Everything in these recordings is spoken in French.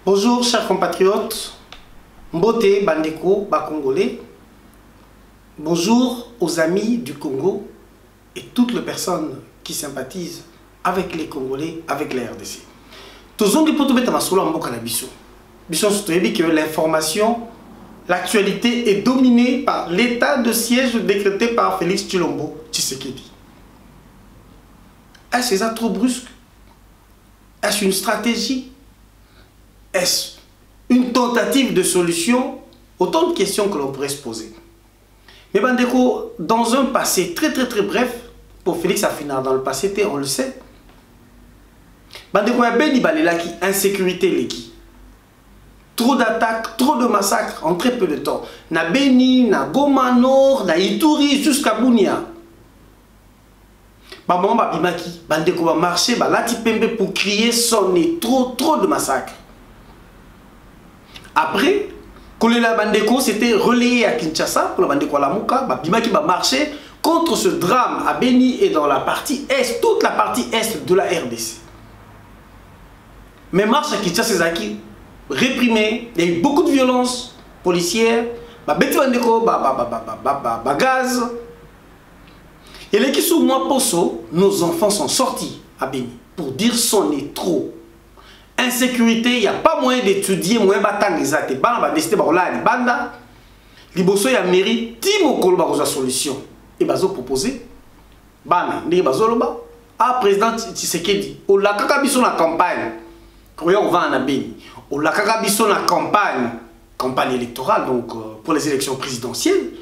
Bonjour chers compatriotes, Mbote, Bandeko, Bakongolais. Bonjour aux amis du Congo et toutes les personnes qui sympathisent avec les Congolais, avec la RDC. Tous on dit pour tout mettre ma solo en boka na biso. Biso dit que l'information, l'actualité est dominée par l'état de siège décrété par Félix Tshilombo Tshisekedi. Est-ce ça trop brusque? Est-ce une stratégie? Est-ce une tentative de solution? Autant de questions que l'on pourrait se poser. Mais Bandeko, dans un passé très bref, pour Félix Afina, dans le passé, on le sait, Bandeko a béni balelaki, insécurité leki. Trop d'attaques, trop de massacres en très peu de temps. Na Beni, na Goma Nord, na Ituri, jusqu'à Bunia. Maman Babimaki, Bandeko va marcher, Lati Pembe pour crier, sonner, trop de massacres. Après, Kolela Bandeko s'était relayé à Kinshasa, pour la Bandeko Lamuka, Babimaki va marcher contre ce drame à Beni et dans la partie est, toute la partie est de la RDC. Mais marche à Kinshasa, c'est qui réprimé, il y a eu beaucoup de violence policière, Beti Bandeko, gaz. Et les qui sont moi poso, nos enfants sont sortis à Beni pour dire sonner trop. Insécurité, il n'y a pas moyen d'étudier, moyen batang exact. Bana va décider barola ni banda. Liboso ya mairie, timo kolo ba solution. Et bazo proposer. Bana, ni bazo loba. Ah président Tshisekedi, o la kaka biso na campagne. Quand on va en Beni, o la kaka biso na campagne électorale donc pour les élections présidentielles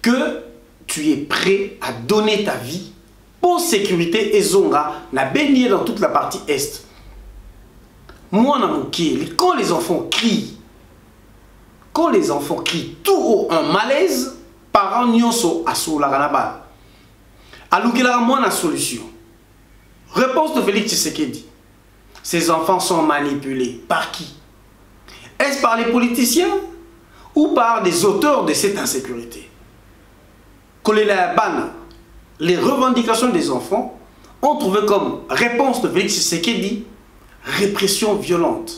que tu es prêt à donner ta vie pour sécurité et zonga na Beni dans toute la partie est. Moi, quand les enfants crient, tout haut un malaise, parents nyonso aso la ganaba. Alukela moi la solution. Réponse de Félix Tshisekedi. Ces enfants sont manipulés. Par qui? Est-ce par les politiciens ou par des auteurs de cette insécurité? Les revendications des enfants ont trouvé comme réponse de Félix Tshisekedi répression violente,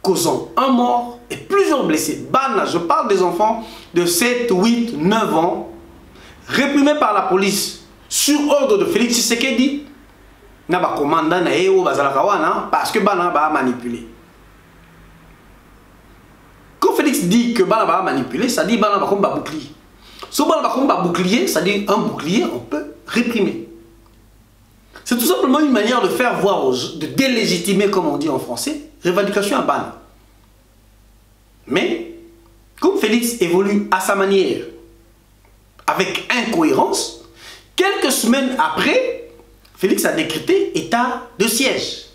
causant un mort et plusieurs blessés. Bana, je parle des enfants de 7, 8, 9 ans, réprimés par la police sur ordre de Félix Tshisekedi. Na ba commandant na eo bazalakawana parce que Bana va manipuler. Quand Félix dit que Bana va manipuler, ça dit Bana va comme bouclier. Si Bana va comme bouclier, ça dit un bouclier, on peut réprimer. C'est tout simplement une manière de faire voir, de délégitimer, comme on dit en français, revendication à Bana. Mais, comme Félix évolue à sa manière, avec incohérence, quelques semaines après, Félix a décrété état de siège.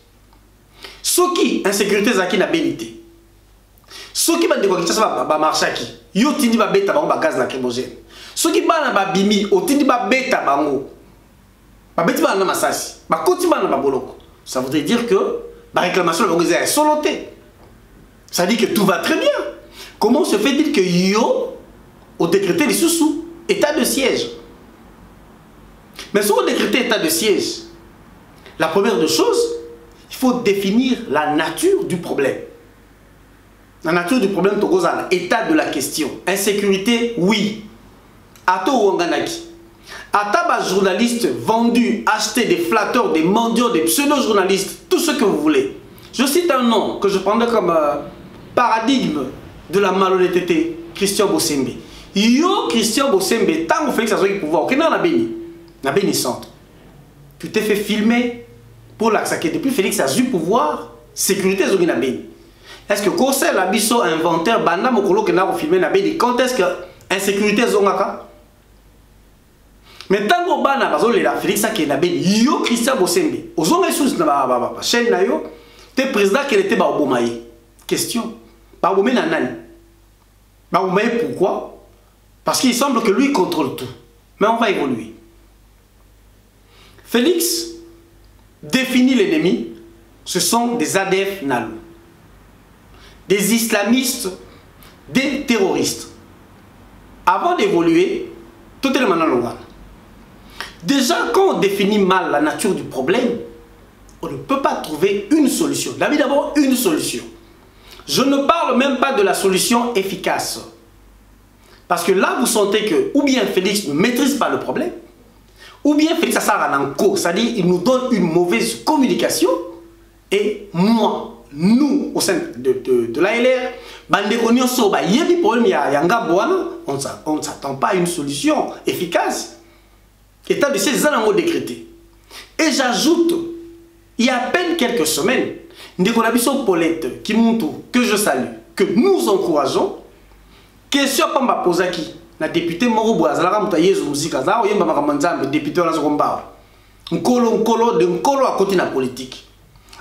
Ce qui, insécurité zaki na bénité. Ce qui va marcher qui, yo tindi ba beta bango ba gaz lacrymogène. Ce qui bana ba bimi, o tindi ba beta bango. Ça voudrait dire que la réclamation est solotée. Ça dit que tout va très bien. Comment se fait-il que yo ont décrété les sous-sous état de siège? Mais si on décrète état de siège, la première des choses, il faut définir la nature du problème. La nature du problème, état de la question. Insécurité, oui. Ato Wanganaki. Ataba journalistes vendus, achetés, des flatteurs, des mendiants, des pseudo-journalistes, tout ce que vous voulez. Je cite un nom que je prendrais comme paradigme de la malhonnêteté, Christian Bossembe. Yo, Christian Bossembe, tant que Félix a eu pouvoir, ok, na Beni centre. Tu t'es fait filmer pour l'accès. Depuis Félix a eu pouvoir, sécurité zogi na Beni. Est-ce que quand c'est l'abisso inventaire, banda mokolo que na filmé na Beni, quand est-ce que insécurité zongaka? Mais tant que bana bazole la Félix qui na ben yo Christian Bossembe ozonga sous na chaîne na yo te président qui était ba obomaye question ba obomé na nani ba obomaye pourquoi? Parce qu'il semble que lui contrôle tout. Mais on va évoluer. Félix définit l'ennemi, ce sont des ADF Nalou, des islamistes, des terroristes. Avant d'évoluer, tout est le mananonga. Déjà, quand on définit mal la nature du problème, on ne peut pas trouver une solution. D'abord, une solution. Je ne parle même pas de la solution efficace. Parce que là, vous sentez que ou bien Félix ne maîtrise pas le problème, ou bien Félix a ça en cours, c'est-à-dire il nous donne une mauvaise communication, et moi, nous, au sein de l'ALR, on ne s'attend pas à une solution efficace. État de siège décrété. Et j'ajoute, il y a à peine quelques semaines, Ndeko Paulette, qui montre que je salue, que nous encourageons, question comme ma posaki, la députée Moro Boazala, Moutayezu Musika, Oyemba Makamanzam, le député Olazokomba, Nkolo à côté de la politique.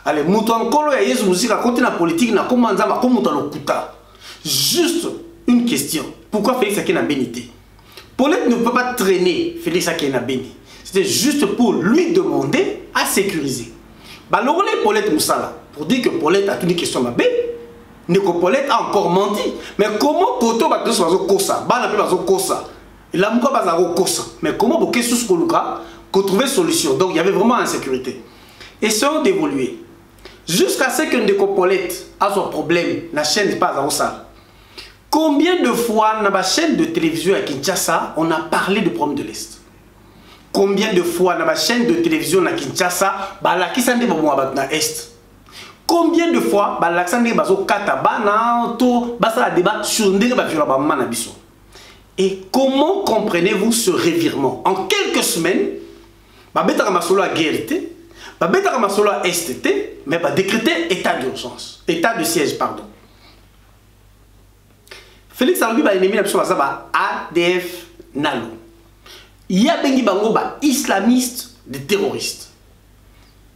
Allez, Moutou Nkolo et Yezu Musika à côté de la politique, n'a Komanzama, comme Moutou Lokuta. Juste une question. Pourquoi Félix Akena bénité? Paulette ne peut pas traîner Félix Akena béni. C'était juste pour lui demander à sécuriser. Bah, le relais Paulette Moussala, pour dire que Paulette a toutes les questions à Neko Paulette a encore menti. Mais comment Koto va te faire Kosa? Bana peut faire Kosa. Il a encore pas Kosa. Mais comment vous qu'est-ce qu'on trouver solution? Donc il y avait vraiment insécurité. Essayons d'évoluer. Jusqu'à ce que Neko Paulette a son problème, la chaîne n'est pas à ça. Combien de fois dans la chaîne de télévision à Kinshasa, on a parlé du problème de l'Est? Combien de fois dans la chaîne de télévision à Kinshasa, qui s'en est dans l'Est? Combien de fois Alexandre Bazo Katabana to basa débat sur Manabiso? Et comment comprenez-vous ce revirement? En quelques semaines, Babeta Ramasolo a guérité, Babeta Ramasolo a STT, mais va décréter état d'urgence, état de siège, pardon. Félix Arbi va ennemi la ADF Nalo. Il y a Bengi Bango islamiste, des terroristes.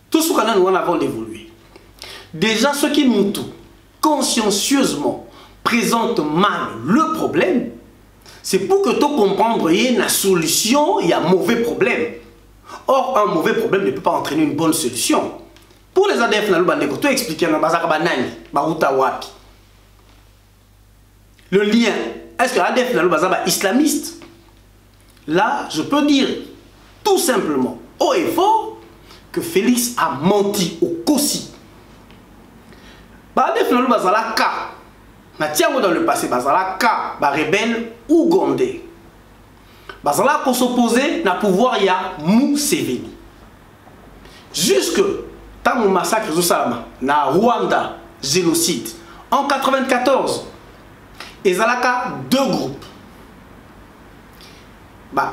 Tout ce qu'on a nous avant d'évoluer. Déjà, ceux qui montent consciencieusement présentent mal le problème, c'est pour que tu comprennes qu'il y a une solution, il y a un mauvais problème. Or, un mauvais problème ne peut pas entraîner une bonne solution. Pour les ADF, tu expliques le lien. Est-ce que l'ADF est islamiste? Là, je peux dire tout simplement, haut et fort, que Félix a menti au Kossi. L'ADF dans le passé, les rebelles ougandais. Pour s'opposer, na pouvoir il y a Museveni. Jusque dans le massacre de Salama, na Rwanda, génocide, en 1994, il y a deux groupes.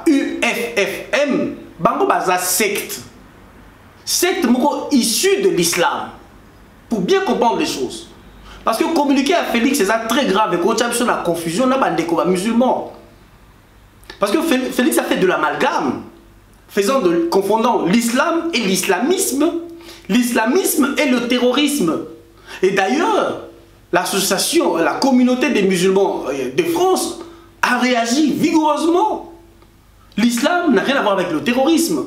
UFFM, bango baza secte. Secte issue de l'islam. Pour bien comprendre les choses. Parce que communiquer à Félix, c'est très grave. Et quand il y a la confusion, on a des musulmans. Parce que Félix a fait de l'amalgame, confondant l'islam et l'islamisme, l'islamisme et le terrorisme. Et d'ailleurs, l'association, la communauté des musulmans de France a réagi vigoureusement. L'islam n'a rien à voir avec le terrorisme.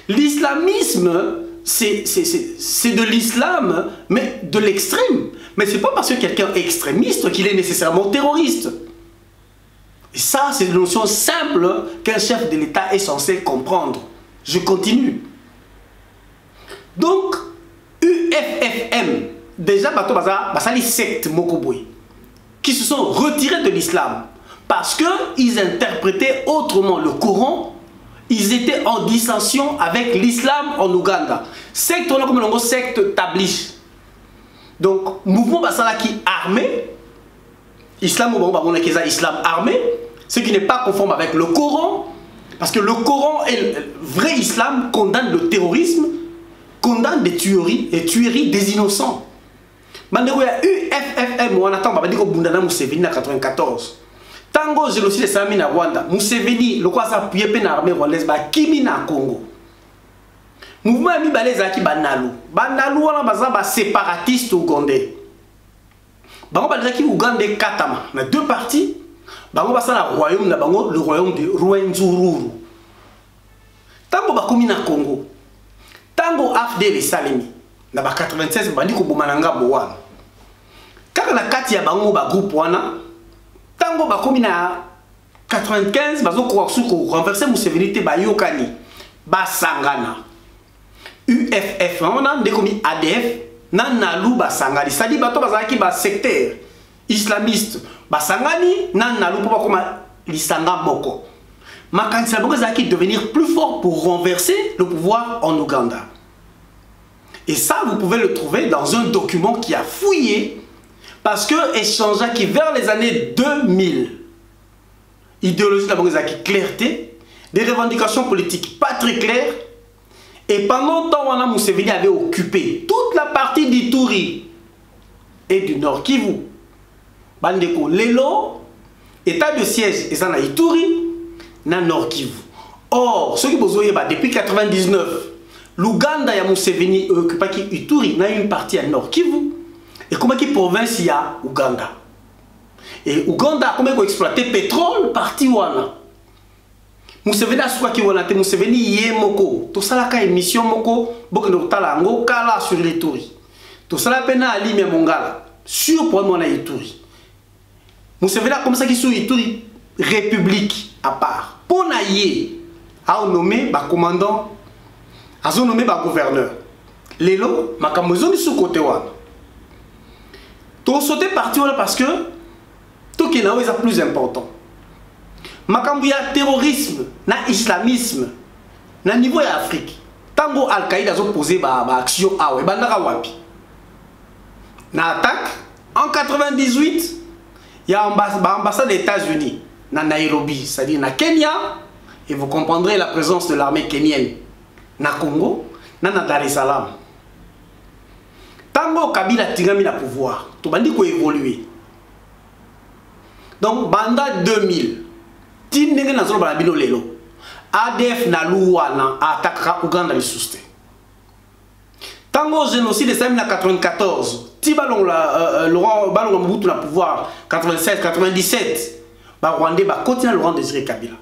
L'islamisme, c'est de l'islam, mais de l'extrême. Mais ce n'est pas parce que quelqu'un est extrémiste qu'il est nécessairement terroriste. Et ça, c'est une notion simple qu'un chef de l'État est censé comprendre. Je continue. Donc, UFFM, déjà, les sectes Mokoboy, qui se sont retirés de l'islam parce qu'ils interprétaient autrement le Coran. Ils étaient en dissension avec l'islam en Ouganda. Secte, on a comme le secte Tablish. Donc, mouvement qui armé, islam armé, ce qui n'est pas conforme avec le Coran, parce que le Coran et le vrai islam condamne le terrorisme, condamne des tueries et tueries des innocents. Maintenant, il y a UFFM, on attend, on dit qu'on Bundana Museveni en 1994. Tango génocide Sami na Rwanda, Museveni, le quoi s'appuyer pe na armée rwandaise ba kimi na Congo. Mouvement mi baleza ki banalu. Banalu wana baza ba séparatiste ougandais. Bango baleza ki Ougandais katama na deux parties. Bango basa na royaume na bango le royaume de Rwenzururu. Tango ba komi na Congo. Tango AFDL Salemi na ba 96 bandi ko bomananga bowana. Kaka na kati ya bango ba groupe wana Tango bakomi na 95 bazo ko renverser Museveni te bayokani basangana UFF on a ndekomi ADF na Nalu basangani. C'est-à-dire bato bazalaki ba secteur islamiste basangani na Nalu pour comme lisanga moko. Makanisa bango ezalaki devenir plus fort pour renverser le pouvoir en Ouganda. Et ça, vous pouvez le trouver dans un document qui a fouillé parce que échangea qui vers les années 2000, idéologie de la banque qui clarté, des revendications politiques pas très claires. Et pendant temps, Wana Museveni avait occupé toute la partie d'Ituri et du Nord Kivu. Bandeko, Lelo, état de siège, et ça na Ituri, na Nord Kivu. Or, ceux qui vous voyez, depuis 1999, l'Ouganda ya Museveni occupé Ituri, na une partie à Nord Kivu. Et comment qui province il y a Ouganda? Et Ouganda, comment il a exploité pétrole, partie Wana. Museveni a soit qui wana te Museveni yé moko. Tout ça là ka émission moko, beaucoup de tala ngo kala sur les touris. Tout ça là pena ali mais mongala sur pour moi na Ituri. Museveni a comme ça qui sur Ituri république à part. Pour na yé a nommé ba commandant, a nommé ba gouverneur. Lelo makamozo ni sous côté wana. Tout sauter parti wana parce que tout qui na est plus important. Makambu ya terrorisme, na islamisme, na niveau ya Afrique. Tango Al-Qaïda a posé ba action awe, bandaka wapi. Na attaque, en 98, il y a l'ambassade des États-Unis, na Nairobi, c'est-à-dire na Kenya, et vous comprendrez la présence de l'armée kenyenne, na Congo, na Dar es Salaam. Tango Kabila tirami la pouvoir, tout bandi ko évoluer. Donc, banda 2000. ADF na Luwana attaquera Ouganda le sousté. Tango génocide de 1994, Tibalong Laurent Balong Mobutu na pouvoir 96 97, ba Rwandais ba continue Laurent Désiré Kabila.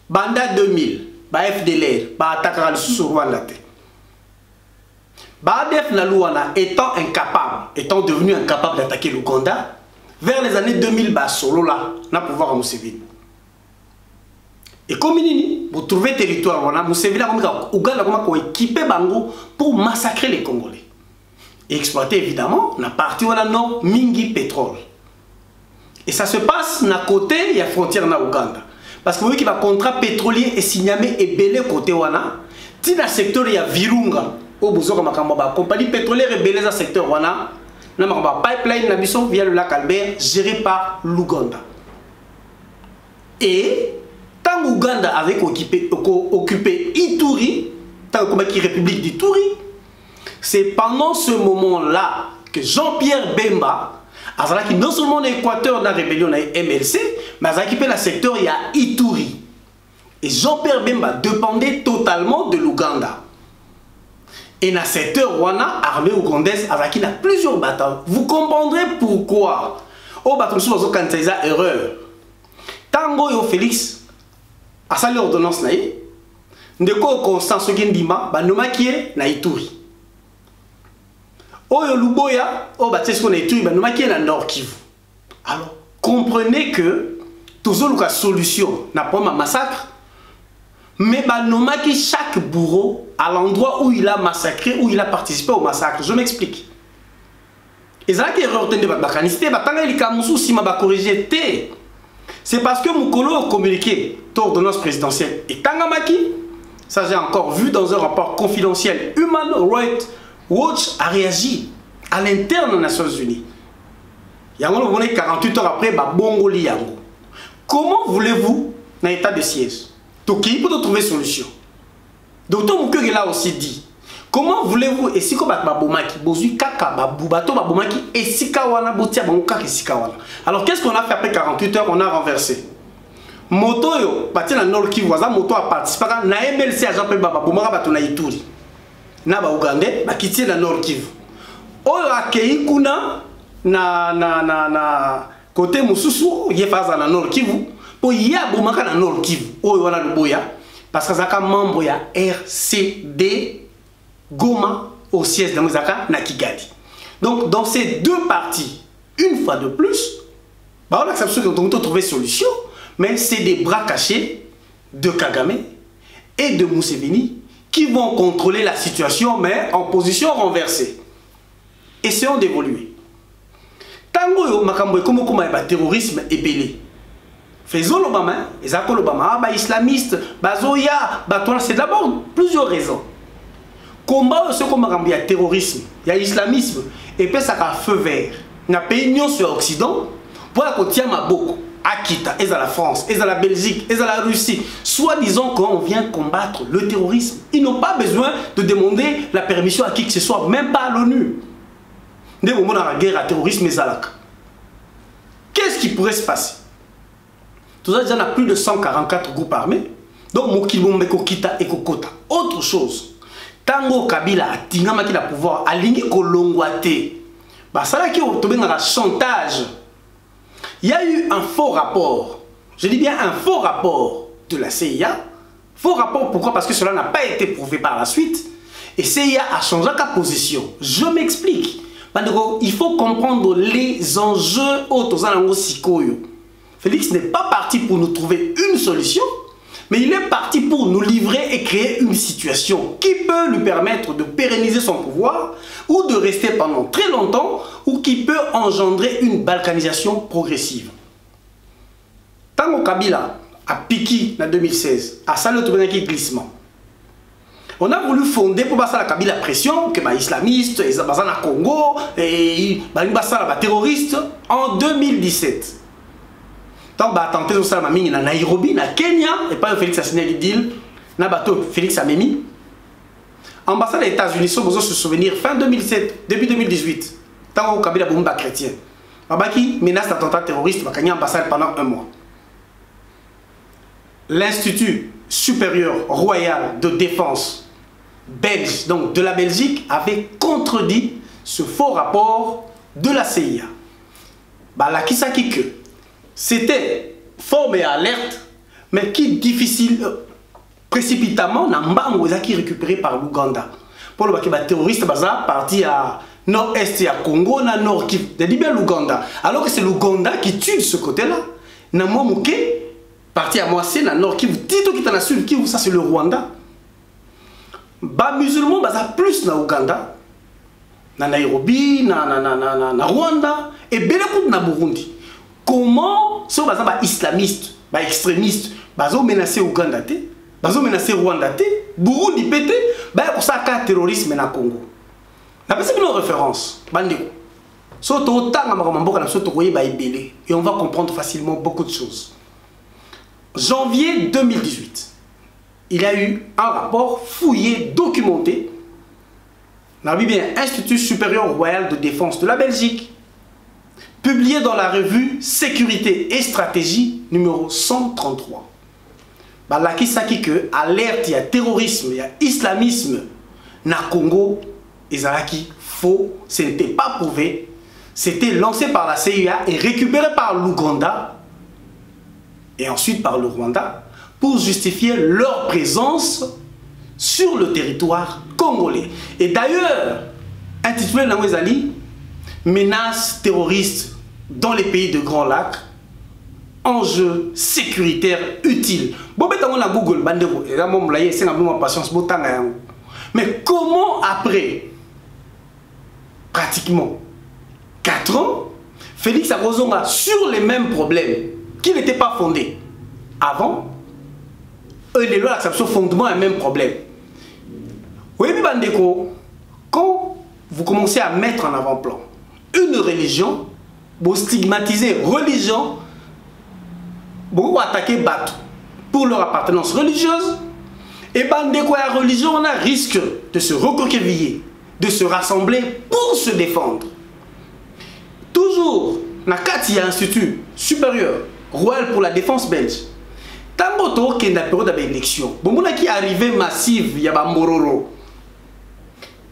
Banda 2000, ba FDLR ba attaquera le sousté Rwanda. Ba ADF na Luwana étant devenu incapable d'attaquer l'Ouganda vers les années 2000 ba solo là na pouvoir à Museveni. Et comme vous trouvez territoire, Museveni a Ouganda a équipé Bango pour massacrer les Congolais. Et exploiter évidemment la partie où nord Mingi pétrole. Et ça se passe à côté, il y a frontière na Ouganda. Parce que vous voyez qu'il y a un contrat pétrolier et Signamé et Belé côté wana. Si dans le secteur il y a Virunga, au Bouzou la compagnie pétrolière et Belé dans le secteur wana, il y a un pipeline Nabisson via le lac Albert géré par l'Ouganda. Et tant Ouganda avait occupé Ituri, tant que la République d'Ituri, c'est pendant ce moment-là que Jean-Pierre Bemba, qui non seulement en Équateur dans la rébellion MLC, mais a occupé le secteur il y a Ituri. Et Jean-Pierre Bemba dépendait totalement de l'Ouganda. Et dans le secteur Rwanda, l'armée ougandaise a plusieurs batailles. Vous comprendrez pourquoi. Au bâton sur la erreur. Tango et Félix, à sa l'ordonnance naïe, ndeko Constance Gendima, banomaki na Ituri. Oyo Luboya, o batesko na Ituri, banomaki na Nord Kivu. Alors, comprenez que toujours la solution n'a pas un massacre, mais banomaki chaque bourreau à l'endroit où il a massacré, où il a participé au massacre. Je m'explique. Et ça qui est retenu de bakaniste, batanga likamusu si ma ba corriger té. C'est parce que Moukolo a communiqué d'ordonnance présidentielle et Tangamaki, ça j'ai encore vu dans un rapport confidentiel, Human Rights Watch a réagi à l'interne des Nations Unies. Yango vous 48 heures après, Bongoli Yango. Comment voulez-vous, dans l'état de siège, Toki pour trouver solution? Docteur Moukyo là aussi dit, comment voulez-vous, et si vous avez babomaki, bozui kaka, babubato babomaki, et si kawana, botia bamokaki, si kawana. Alors qu'est-ce qu'on a fait après 48 heures? On a renversé. Moto yo, parti na Nord Kivu, moto a participé à na MLC à Jean-Pierre Baba, bomaka bato na Ituri. Na ba Ougandais, bakiti na Nord Kivu. Oyo akei kuna na côté mususu, yefaza na Nord Kivu, po ya bomaka na Nord Kivu. Oyo wana luboya, parce que zaka membre ya RCD Goma au siège de Muzaka na Kigali. Donc dans ces deux parties, une fois de plus, on a trouvé solution, mais c'est des bras cachés de Kagame et de Museveni qui vont contrôler la situation, mais en position renversée. Essayons d'évoluer. Tango yo makambo comme terrorisme ébélé. Faisons l'Obama, les accords l'Obama, islamiste, bazoya, c'est d'abord plusieurs raisons. Combat aussi comme il y a terrorisme, il y a islamisme, et puis ça a feu vert. Il y a pays sur l'Occident, pour qu'on tient ma boucle. Akita, et à la France, et à la Belgique, et à la Russie, soit disant qu'on vient combattre le terrorisme. Ils n'ont pas besoin de demander la permission à qui que ce soit, même pas à l'ONU. Dès le moment dans la guerre à terrorisme et Zalak. Qu'est-ce qui pourrait se passer? Tout ça, il y en a plus de 144 groupes armés. Donc, Mokibombe Kokita et Kokota. Autre chose. Tango Kabila a tingama qui a pouvoir aligner Kolongwate. Bah, ça là qui est tombé dans le chantage. Il y a eu un faux rapport. Je dis bien un faux rapport de la CIA. Faux rapport, pourquoi? Parce que cela n'a pas été prouvé par la suite. Et CIA a changé sa position. Je m'explique. Il faut comprendre les enjeux autour. Félix n'est pas parti pour nous trouver une solution, mais il est parti pour nous livrer et créer une situation qui peut lui permettre de pérenniser son pouvoir ou de rester pendant très longtemps ou qui peut engendrer une balkanisation progressive. Tango Kabila a piqué en 2016, à Salo Tobenaki glissement. On a voulu fonder pour passer la Kabila pression que les islamistes, les Congo et les terroristes en 2017. Donc, bah, tenté de faire na Nairobi, na Kenya, et pas Félix a signé le deal, na bateau Félix a mis. Ambassade des États-Unis, sont besoin de se souvenir, fin 2007, début 2018, tant que Kabila Boumba chrétien. Babaki menace d'attentat terroriste, va gagner l'ambassade pendant un mois. L'Institut supérieur royal de défense belge, donc de la Belgique, avait contredit ce faux rapport de la CIA. Bah, la Kisaki que c'était forme et alerte, mais qui difficile, précipitamment, n'a pas été récupéré par l'Ouganda. Pour le terroriste, parti à nord-est et à Congo, na nord qui c'est bien l'Ouganda. Alors que c'est l'Ouganda qui tue de ce côté-là. Na Mouké, parti à Moissé, na nord Kivu, Tito qui est dans sud Kivu, ça c'est le Rwanda. Bah musulmans, bah plus na Ouganda, na Nairobi, na Rwanda, et beaucoup na Burundi. Comment sont les islamistes, les extrémistes, ils menacé Ouganda, ils menacé Rwanda, Burundi pété, pour ça qu'il y a terrorisme au Congo. La personne qui a une référence, et on va comprendre facilement beaucoup de choses. Janvier 2018, il y a eu un rapport fouillé, documenté, dans l'Institut supérieur royal de défense de la Belgique, publié dans la revue Sécurité et Stratégie numéro 133. Là qui saki que alerte il y a terrorisme, il y a islamisme na Congo, ezalaki faux, ce n'était pas prouvé, c'était lancé par la CIA et récupéré par l'Ouganda et ensuite par le Rwanda pour justifier leur présence sur le territoire congolais. Et d'ailleurs, intitulé Namwezali, menaces terroristes dans les pays de Grand Lac, enjeux sécuritaires utiles. Google, mais comment après pratiquement 4 ans, Félix Arozonga sur les mêmes problèmes qui n'étaient pas fondés avant, les lois d'acception fondement un même problème. Oui, quand vous commencez à mettre en avant-plan une religion, vous stigmatisez religion, vous attaquez Batu pour leur appartenance religieuse, et bandeko la religion, on a risque de se recoqueviller, de se rassembler pour se défendre. Toujours, il y a un institut supérieur, royal pour la défense belge. Tamboto qui est dans la période d'élection, qui est arrivé massive, il y a Bambororo.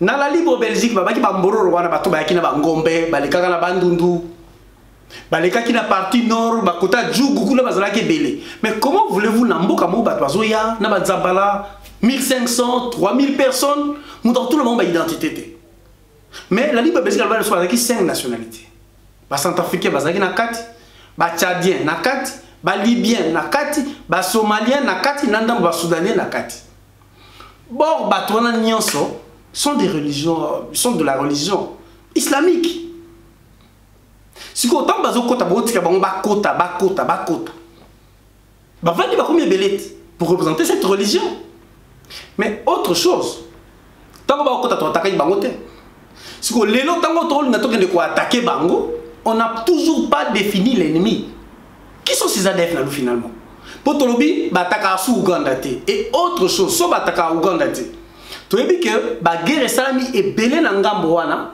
Dans la libre Belgique, il y a Bambororo, il y a Ngombe, il y a Bandundu. Baleka qui na partie nord, bakota djougou na bazalaki belé. Mais comment voulez-vous namboka mo batwazoya na bazabala 1500, 3000 personnes, dans tout le monde a identité. Mais la Libre Belgique elle va 5 nationalités. Ba Centrafricain bazaki na kati, ba Tchadien na kati, ba Libyen na kati, ba Somalien na kati, nandam ba Soudanais na kati. Bon batona nyonso sont des religions, sont de la religion islamique. Si vous avez un kota, pour représenter cette religion. Mais autre chose, tant que vous avez attaqué bango, si vous avez attaqué bango, on n'a toujours pas défini l'ennemi. Qui sont ces ADF là finalement? Pour Tolobi, bataka sous Ouganda. Et autre chose, so bataka Ouganda. Tu as vu que la guerre salami est belé dans Ngambo wana,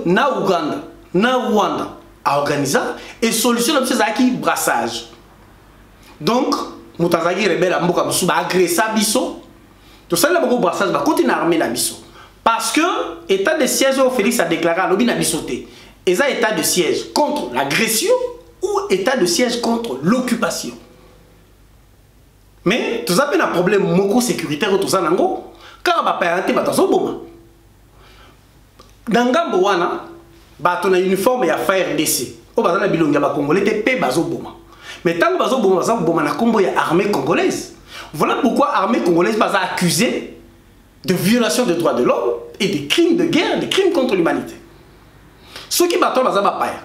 na Ouganda, na Rwanda, à organiser et solution de ces brassage. Donc, Moutazagi rebelle à Mboka Moussou va agresser Bisso. Tout ça, le brassage va continuer à armer la Bisso. Parce que l'état de siège où Félix a déclaré à l'Obi na Bissoté, et ça état de siège contre l'agression ou état de siège contre l'occupation. Mais tout ça, il y a un problème moko sécuritaire tout ça nango. Car on va pas arrêter dans boma. Dans Ngambo wana, on a uniforme et à faire DC. On va dans la bilonga ba congolais te pe bazo boma. Mais tant que bazo boma na combo ya armée congolaise. Voilà pourquoi l'armée congolaise va accusée de violation des droits de l'homme et des crimes de guerre, des crimes contre l'humanité. Ceux qui battent baza ba paya.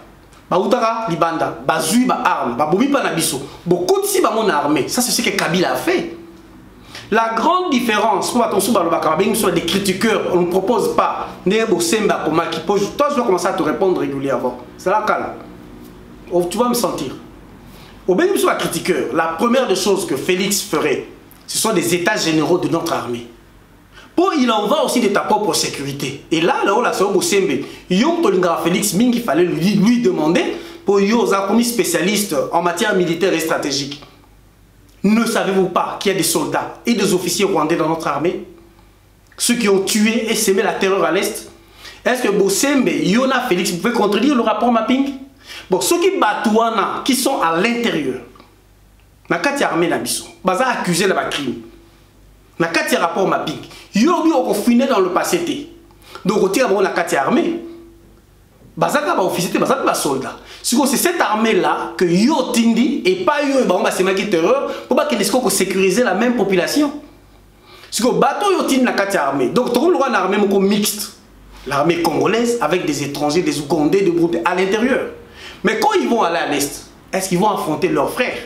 Ba utara libanda, bazui ba arme, ba bobi pa na biso. Beaucoup de si ba mon armée. Ça c'est ce que Kabila a fait. La grande différence, pour attention dans le Bakabing, soit des critiqueurs, on ne propose pas. Nebo Semba Komaki, toi je dois commencer à te répondre régulièrement. C'est la calme. Tu vas me sentir. Au bénéfice soit critiqueur, la première des choses que Félix ferait, ce sont des états généraux de notre armée. Pour il en va aussi de ta propre sécurité. Et là, on a Sobo Sembe, Yom Tolinga Félix Ming, il fallait lui demander pour Yoza comme spécialiste en matière militaire et stratégique. Ne savez-vous pas qu'il y a des soldats et des officiers rwandais dans notre armée? Ceux qui ont tué et sémé la terreur à l'Est. Est-ce que Bosembe, Yona, Félix, vous pouvez contredire le rapport mapping? Bon, ceux qui batouana, qui sont à l'intérieur, Nakati armée Nabiso, Baza accusé de crime. Nakati rapport mapping. Yobi au confiné dans le passé. Donc, au tir à Nakati armée. Bazaka ba officier, bazaka ba soldat. C'est cette armée-là que yo tindi et pas yo ba c'est qui terreur pour pas qu'il ait sécuriser la même population. C'est que bateau yo tindi na kati armée. Donc tout le droit l'armée moko mixte. L'armée congolaise avec des étrangers, des Ougandais, des Burundais à l'intérieur. Mais quand ils vont aller à l'est, est-ce qu'ils vont affronter leurs frères?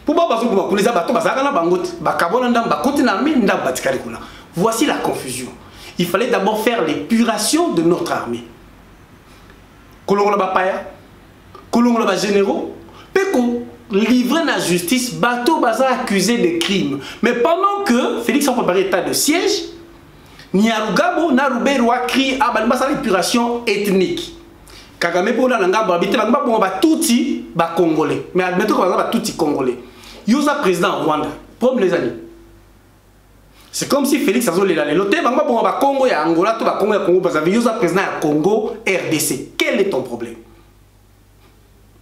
Pour pas bazo pour les bateaux bazaka na bangot, ba kabona ndam ba continue armée ndam batikali kuna. Voici la confusion. Il fallait d'abord faire l'épuration de notre armée. Kolongo la paya, kolongo la généraux, peko livré à la justice, bateau baza accusé de crimes. Mais pendant que Félix a préparé l'état de siège, Nyarugabo Naruberwa crie à balbasa l'épuration ethnique. Kagame pour la langue habité bangba pour ba touti ba congolais. Mais admettons que ba touti congolais. Yosa président Rwanda, pour les amis. C'est comme si Félix Azolé là, l'hôtel bangba pour ba Congo ya Angola, tout ba Congo ya Congo parce que Yosa président ya Congo RDC. Quel est ton problème?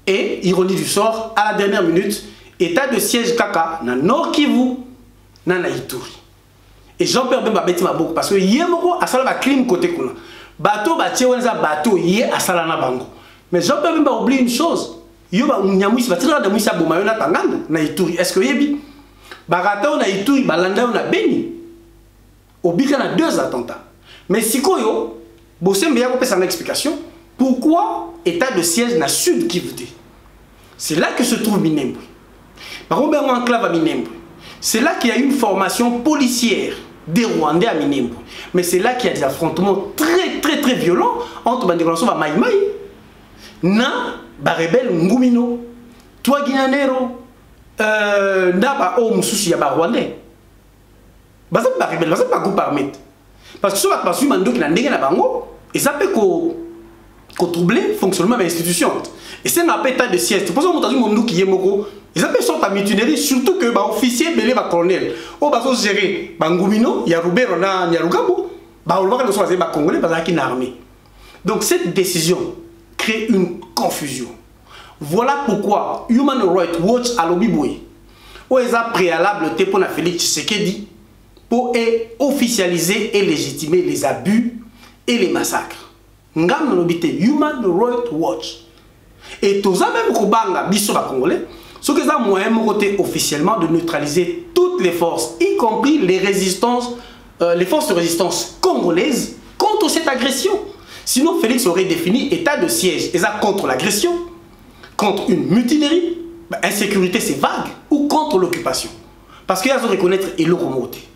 Et, ironie du sort, à la dernière minute, état de siège Kaka, na Nord Kivu, na Ituri. Et Jean-Pierre Bemba beti maboko parce que yemoko asala ba crime côté kuna. Bateau batie weza bateau yé asala na bango. Mais Jean-Pierre Bemba oublie une chose. Yo ba nyamwisi batira na mwisi abomayo na Tanganda na Ituri. Est-ce que yebi? Barata na Ituri balanda na Beni. Obika na 2 attentats. Mais sikoyo, Bosembe ya kopesa une explication. Pourquoi état de siège na Sud Kivu? C'est là que se trouve Minembwe. Par contre, en enclave à Minembwe. C'est là qu'il y a une formation policière des Rwandais à Minembwe. Mais c'est là qu'il y a des affrontements très violents entre Bandekonaso et Maï Maï. Na Barebel Ngumino. Toi Guinanero. Naba O Moussousi Yaba Rwandais. Baza Barebel, baza pas groupe armé. Parce que ce n'est pas sûr que na ndenge na bango. Et ça peut troubler le fonctionnement de l'institution. Et c'est un état de siège. C'est pour ça que nous avons qui est moko. Ils appellent ça la mutinerie, surtout que les officiers, les colonels, ils vont gérer Bangumino, Yarubero, Nyarugabo, ils vont gérer les Congolais, ils vont gérer l'armée. Donc cette décision crée une confusion. Voilà pourquoi Human Rights Watch a l'obiboué. Où est préalable pour Félix Tshisekedi pour officialiser et légitimer les abus et les massacres. Ngam nobité Human Rights Watch. Et tout ça même Kobanga biso ba congolais, ce que ça moyen côté officiellement de neutraliser toutes les forces, y compris les résistances, les forces de résistance congolaises contre cette agression. Sinon, Félix aurait défini état de siège. Et ça contre l'agression, contre une mutinerie, insécurité c'est vague, ou contre l'occupation. Parce qu'il y a à reconnaître et le remonter.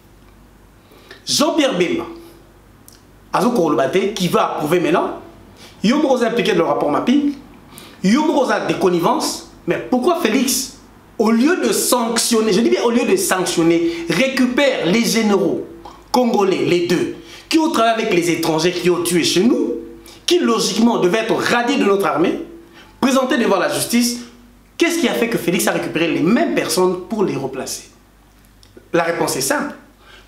Jean-Pierre Bemba, Azo Korolobate, qui va approuver maintenant, Yomo impliqué dans le rapport mapping, Yomo des connivences, mais pourquoi Félix, au lieu de sanctionner, je dis bien au lieu de sanctionner, récupère les généraux congolais, les deux, qui ont travaillé avec les étrangers qui ont tué chez nous, qui logiquement devaient être radiés de notre armée, présentés devant la justice, qu'est-ce qui a fait que Félix a récupéré les mêmes personnes pour les replacer? La réponse est simple.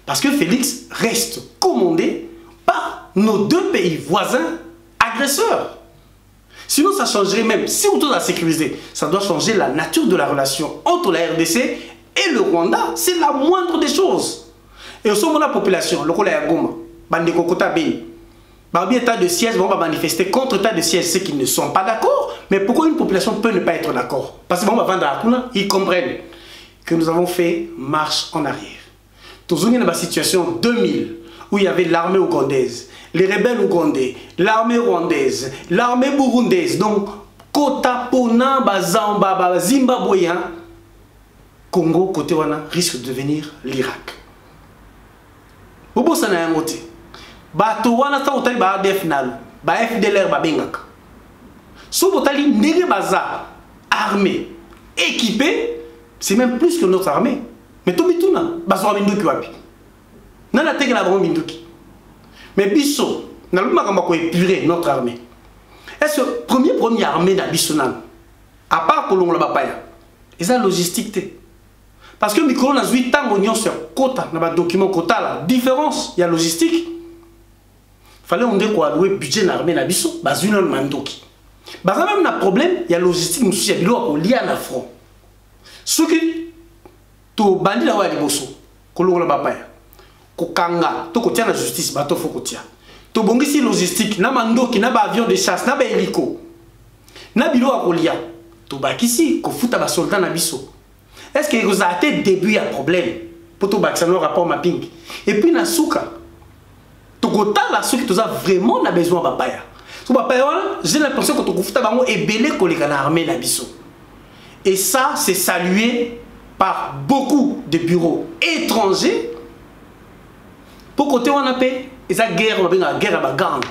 Parce que Félix reste commandé par nos deux pays voisins agresseurs. Sinon, ça changerait même, si on doit la sécuriser, ça doit changer la nature de la relation entre la RDC et le Rwanda. C'est la moindre des choses. Et au sein de la population, le Rwanda Goma, Bandeko Kota Beni, Barbi état de siège vont manifester contre état de siège ceux qui ne sont pas d'accord. Mais pourquoi une population peut ne pas être d'accord? Parce que bon, avant d'Akuna, ils comprennent que nous avons fait marche en arrière. Toujours dans la situation 2000 où il y avait l'armée ougandaise, les rebelles ougandais, l'armée rwandaise, l'armée burundaise, donc Kota Pona, Bazamba, Zimbabwean, Congo, côté wana risque de devenir l'Irak. Bobo ça n'a rien côté. Bato wana sa otali ba ADF nalu, ba FDLR ba bengaka. So otali ndenge baza armée, équipée, c'est même plus que notre armée. Mais tout bituna, bazo binduki wapi. Nana teke na bango binduki. Mais biso, na luma kamba ko épurer notre armée. Est-ce que première armée na biso nan, à part kolongo la bapaya, et ça logistique te. Parce que Mikolo na zui tango nyon sur quota, na ba document quota la différence, il y a logistique. Fallait on dire quoi allouer budget na armée na biso, bazu na mandoki. Baza même na problème, il y a logistique mususu ya bilo ko lié na front. Ce qui to bandi na wa liboso, kolongo la bapaya. Kokanga, to kotia na justice, bato fo kotia. To bongisi logistique, na mandoki, na ba avion de chasse, na ba hélico. Na bilo a kolia. To bakisi, ko futa ba soldat na biso. Est-ce que vous avez été début à problème pour tout le rapport mapping? Et puis, na souka, tout là, ceux qui ont vraiment besoin de papaya. J'ai l'impression que tout le est belé que les armées na biso. Et ça, c'est salué par beaucoup de bureaux étrangers. Pour côté on a payé, ils ont guerre à la gang.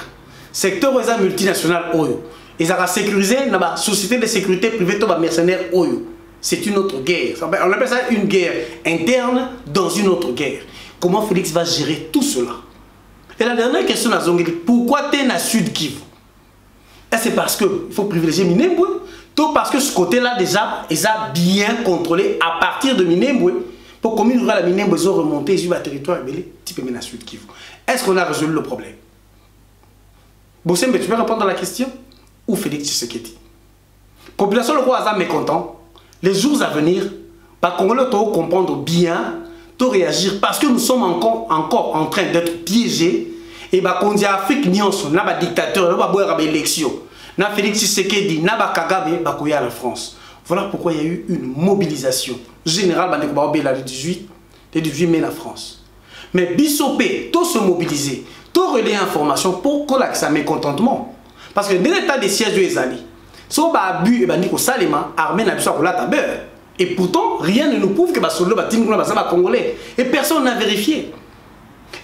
Secteur où ils ont multinational oyo. Ils ont sécurisé la société de sécurité privée de mercenaires oyo. C'est une autre guerre. On appelle ça une guerre interne dans une autre guerre. Comment Félix va gérer tout cela? Et la dernière question à Zongeli, pourquoi tu es dans le Sud Kivu? Et c'est parce qu'il faut privilégier Minembwe, tout parce que ce côté-là déjà, ils ont bien contrôlé à partir de Minembwe. Pour que commune rurale à Minembwe, ils ont remonté, ils ont un territoire ébélé, tu peux mettre dans le Sud Kivu. Est-ce qu'on a résolu le problème? Bossembe, tu peux répondre à la question? Ou Félix Tshisekedi? Population le roi Azam mécontent. Les jours à venir, les Congolais doivent comprendre bien, doivent réagir parce que nous sommes encore en train d'être piégés. Et qu'on dit Afrique Nyonso, n'a pas dictateur, n'a pas boire élection, n'a Félix Tshisekedi, n'a pas Kagame, n'a pas la France. Voilà pourquoi il y a eu une mobilisation générale le 18 mai en France. Mais Bissopé, tout se mobiliser, tout relayer l'information pour qu'on ait un mécontentement. Parce que dans l'état des sièges des alliés, si on a abus et Salema, armée n'a pas la tabeur. Et pourtant, rien ne nous prouve que Basolo va timbre la Congolais. Et personne n'a vérifié.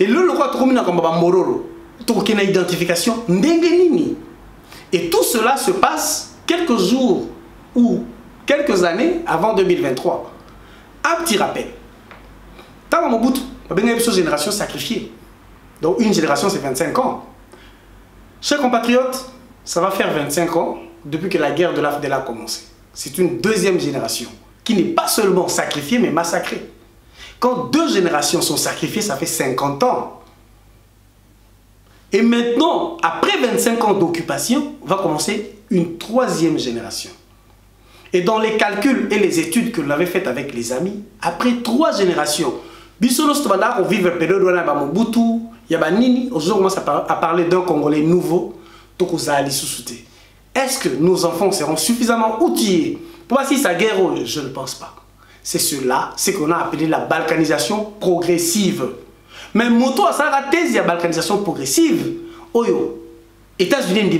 Et le roi Troumina comme Baba Mororo, tout qu'il y a une identification, Ndengenini. Et tout cela se passe quelques jours ou quelques années avant 2023. Un petit rappel. Tant mon bout, il y a une génération sacrifiée. Donc une génération c'est 25 ans. Chers compatriotes, ça va faire 25 ans depuis que la guerre de l'AFDL a commencé. C'est une deuxième génération qui n'est pas seulement sacrifiée mais massacrée. Quand deux générations sont sacrifiées, ça fait 50 ans. Et maintenant, après 25 ans d'occupation, va commencer une troisième génération. Et dans les calculs et les études que l'on avait faites avec les amis, après 3 générations, Bissono Stobanda, on vit une période où on a Mobutu, Yabanini, aujourd'hui on commence à parler d'un Congolais nouveau, Tokoza Ali Sousouté. Est-ce que nos enfants seront suffisamment outillés pour voir si ça guerre? Je ne pense pas. C'est cela, c'est qu'on a appelé la balkanisation progressive. Mais moto a sa thèse, il y a balkanisation progressive. Oyo, États-Unis